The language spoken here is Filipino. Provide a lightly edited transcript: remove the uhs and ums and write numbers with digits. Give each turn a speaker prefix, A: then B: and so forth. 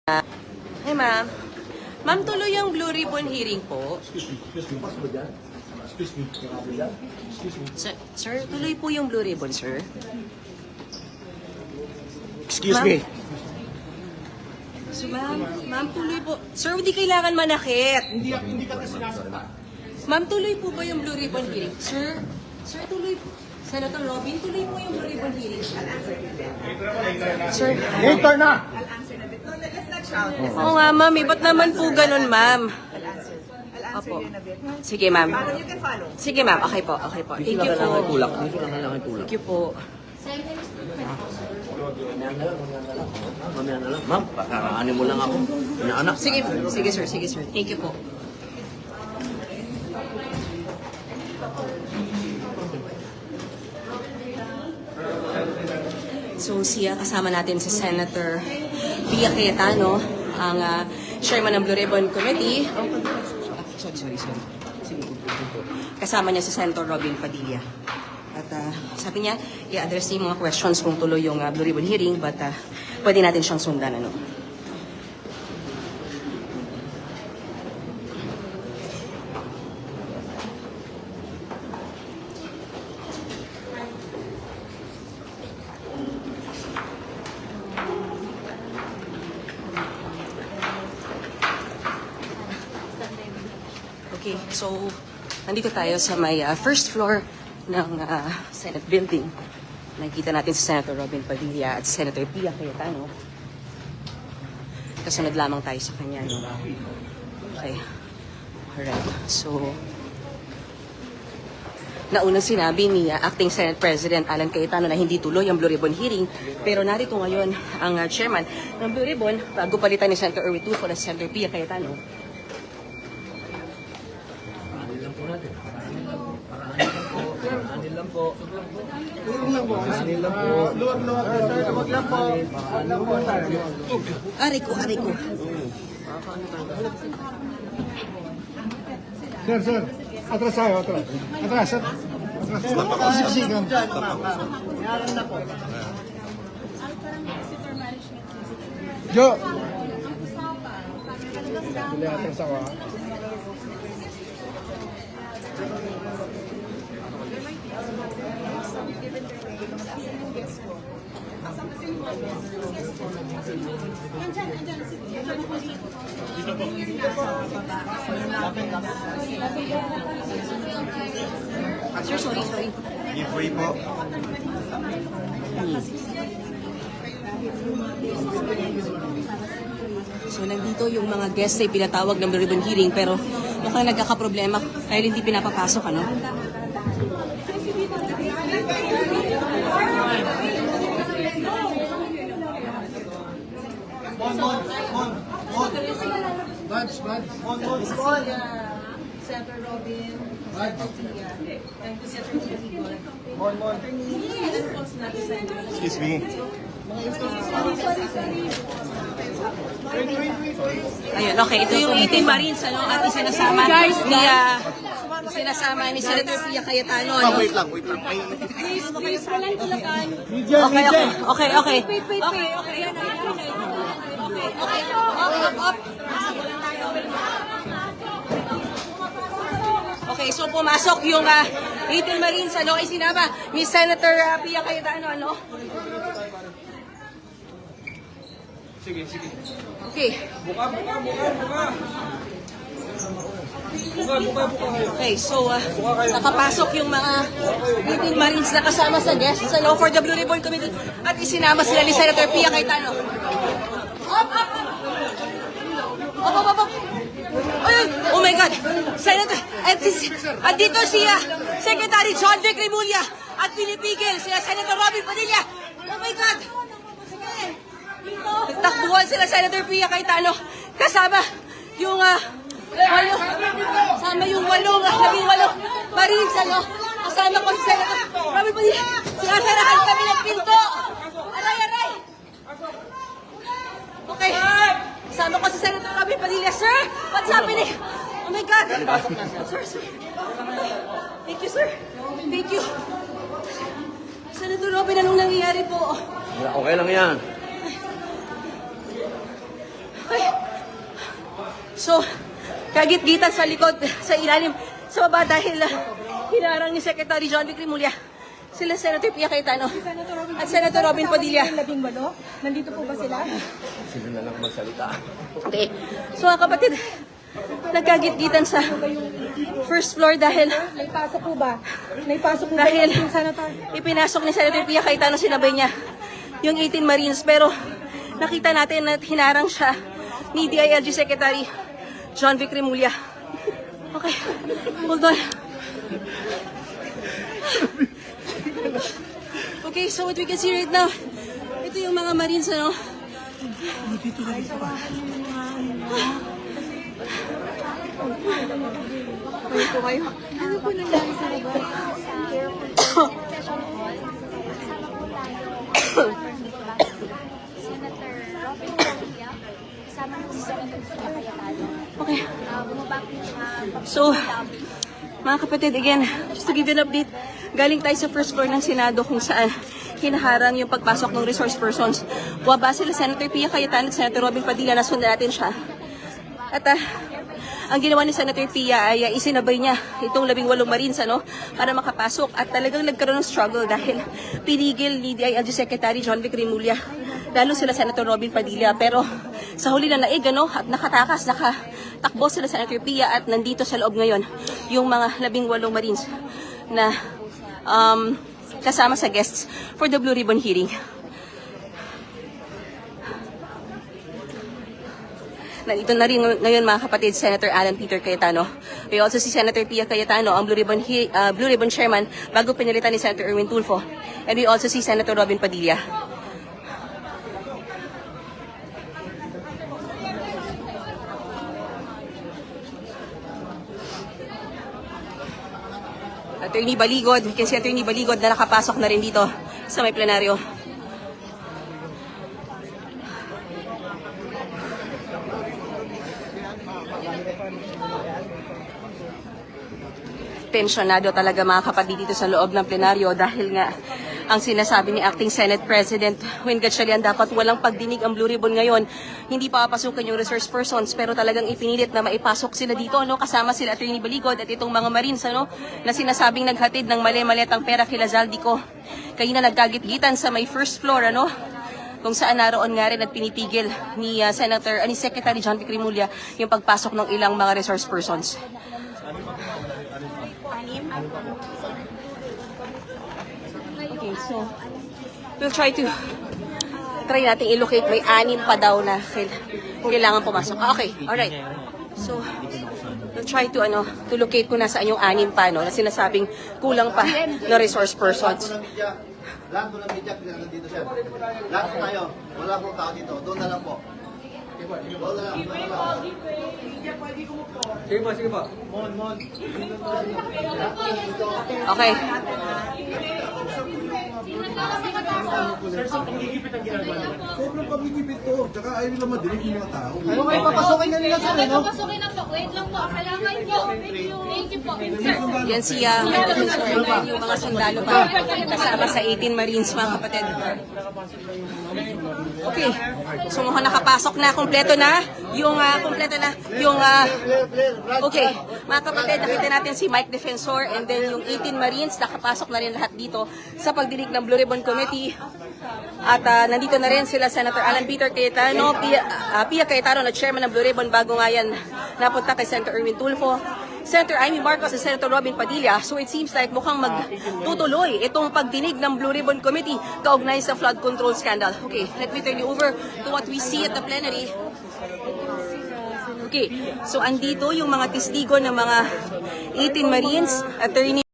A: Hey, ma'am. Ma'am, tuloy ang Blue Ribbon hearing po.
B: Excuse me, pasok ba dyan? Excuse me, marami dyan? Excuse me.
A: Sir, tuloy po yung Blue Ribbon, sir.
B: Excuse
A: Ma'am?
B: me.
A: So, ma'am, tuloy po. Sir, hindi kailangan manakit.
B: Hindi ka kasi sinasakta.
A: Ma'am, tuloy po ba yung Blue Ribbon hearing? Sir, tuloy po. Senator Robin, tuloy po yung Blue Ribbon hearing. Sir.
B: Later na!
A: Oo nga, ma'am. Ba't naman po ganun, ma'am? Opo. Sige, ma'am. Sige, ma'am. Okay po. Thank you po.
B: Dito lang kailangan tulak.
A: Thank you po.
B: Mamaya na lang. Ma'am, pakaraanin mo lang ako. Inaanak.
A: Sige, sir. Thank you po. So, kasama natin si Senator Pia Cayetano, ang chairman ng Blue Ribbon Committee. Sorry. Kasama niya si Senator Robin Padilla. At sabi niya, i-address niya yung mga questions kung tuloy yung Blue Ribbon hearing, but pwede natin siyang sundan. Okay, so nandito tayo sa may first floor ng Senate building. Nakikita natin si Senator Robin Padilla at Senator Pia Cayetano. Kasunod lamang tayo sa kanya. No? Okay. Alright. So, naunang sinabi ni Acting Senate President Alan Cayetano na hindi tuloy ang Blue Ribbon hearing. Pero narito ngayon ang chairman ng Blue Ribbon bago palitan ni Senator Erwin Tulfo at Senator Pia Cayetano. Aray ko.
C: Sir. Atras tayo, atras. Atras. Siksikan. Jo! Dili, atras ako.
A: Sir, sorry.
B: Free po.
A: So, nandito yung mga guests ay pinatawag ng Blue Ribbon hearing pero mukhang nagkakaproblema dahil hindi pinapapasok, ano?
D: Senator Robin, and Senator Rodrigo.
B: Excuse me.
A: Ayun, okay. Ito yung 18 Marines, ano? At sinasama ni Senator Pia Cayetano, ano?
B: Wait lang. Ay,
D: Please, walang ilakan.
A: Okay. Okay, so pumasok yung 18 Marines, ano? Ay sinama ni Senator Pia Cayetano, ano?
B: sige.
A: Okay.
B: Buka.
A: Okay, so nakapasok yung mga 18 Marines na kasama sa guests sa for the Blue Ribbon Committee at isinama sila ni Senator Pia Cayetano. Up! Ay! Oh my God! Senator! At dito siya, Secretary John Vic Remulla at pinipigil siya Senator Robin Padilla. Oh my God! Nagtakbuhan sila Senator Pia Cayetano kasama yung labing walong Marines, ano? Kasama ko si Senator Robin Padilla. Sinasarahan kami ng pinto. Aray! Okay. Kasama ko si Senator Robin Padilla. Sir, what's happening? Oh my God. Sir. Thank you, sir. Thank you. Senator Robin, anong nangyayari po?
B: Okay lang yan.
A: So, kagit-gitan sa likod, sa ilalim, sa baba dahil hinarang ni Secretary John Vic Rimulya sila Senator Pia Cayetano at Senator Robin Padilla.
D: 18, nandito po ba sila?
B: Sino na lang magsalita?
A: Okay. So mga kapatid, nagkagit-gitan sa first floor dahil
D: May pasok po ba? May pasok po ba
A: Dahil-
D: yung senator?
A: ipinasok ni Senator Pia Cayetano, sinabay niya yung 18 Marines, pero nakita natin na hinarang siya ni DILG Secretary John Vic Rimulya. Okay, hold on. Okay, so what we can see right now, ito yung mga Marines, ano?
D: Kayo po kayo. Ano po nangyari sa labas?
E: Senator Robin Padilla, kasama ng Senator Pia Cayetano.
A: Okay.
E: Bumaba po siya.
A: So, mga kapatid, again, just to give you an update, galing tayo sa first floor ng Senado kung saan hinaharang yung pagpasok ng resource persons. Buwaba sila Senator Pia Cayetano at Senator Robin Padilla, nasundan natin siya. At ang ginawa ni Senator Pia ay isinabay niya itong 18 Marines, ano, para makapasok. At talagang nagkaroon ng struggle dahil pinigil ni DILG Secretary John Vic Rimulya, lalo sila Senator Robin Padilla. Pero sa huli na naig, ano, at nakatakas, nakatakbo sila Senator Pia at nandito sa loob ngayon yung mga 18 Marines na kasama sa guests for the Blue Ribbon hearing. Nandito na rin ngayon mga kapatid, Senator Alan Peter Cayetano. We also see Senator Pia Cayetano, ang Blue Ribbon Chairman, bago pinalitan ni Senator Erwin Tulfo. And we also see Senator Robin Padilla. Attorney Baligod, we can see Attorney Baligod na nakapasok na rin dito sa may plenaryo. Tensyonado talaga mga kapatid dito sa loob ng plenaryo dahil nga ang sinasabi ni Acting Senate President Win Gatchalian, dapat walang pagdinig ang Blue Ribbon ngayon. Hindi papasukan yung resource persons, pero talagang ipinilit na maipasok sila dito, ano, kasama sila Attorney Baligod at itong mga Marines, ano, na sinasabing naghatid ng mali-maletang pera kila Zaldico. Kaya na nagkagit-gitan sa may first floor, ano, kung saan naroon nga rin at pinipigil ni Secretary John Vic Rimulya yung pagpasok ng ilang mga resource persons. Okay, so we'll try natin i-locate. May 6 pa daw na kailangan pumasok. Okay, alright. So we'll try to locate kung nasaan yung 6 pa, no, na sinasabing kulang pa na resource persons.
F: Lahat po ng media, pinagano dito, sir. Lahat po tayo. Wala pong tao dito. Doon na lang po. Doon na lang.
B: Sige po, sige po.
A: Okay.
C: Sobrang pagigipit to. Tsaka ayaw nila madinig yung mga tao. Ayaw kayo papasukin na nila, sir, no?
E: Papasukin na po. Wait lang po. Kailangan po. Thank you po. Sir.
A: Yan siya, yung mga sundalo pa kasama sa 18 Marines, mga kapatid. Okay. So mukhang nakapasok na, kompleto na yung okay, mga kapatid, nakita natin si Mike Defensor and then yung 18 Marines, nakapasok na rin lahat dito sa pagdinig ng Blue Ribbon Committee. At nandito na rin sila Senator Alan Peter Cayetano, Pia Cayetano na chairman ng Blue Ribbon, bago nga yan napunta kay Senator Erwin Tulfo, Senator Amy Marcos at Senator Robin Padilla. So it seems like mukhang magtutuloy itong pagdinig ng Blue Ribbon Committee kaugnay sa flood control scandal. Okay, let me turn you over to what we see at the plenary. Okay, so andito yung mga testigo ng mga 18 Marines, Attorney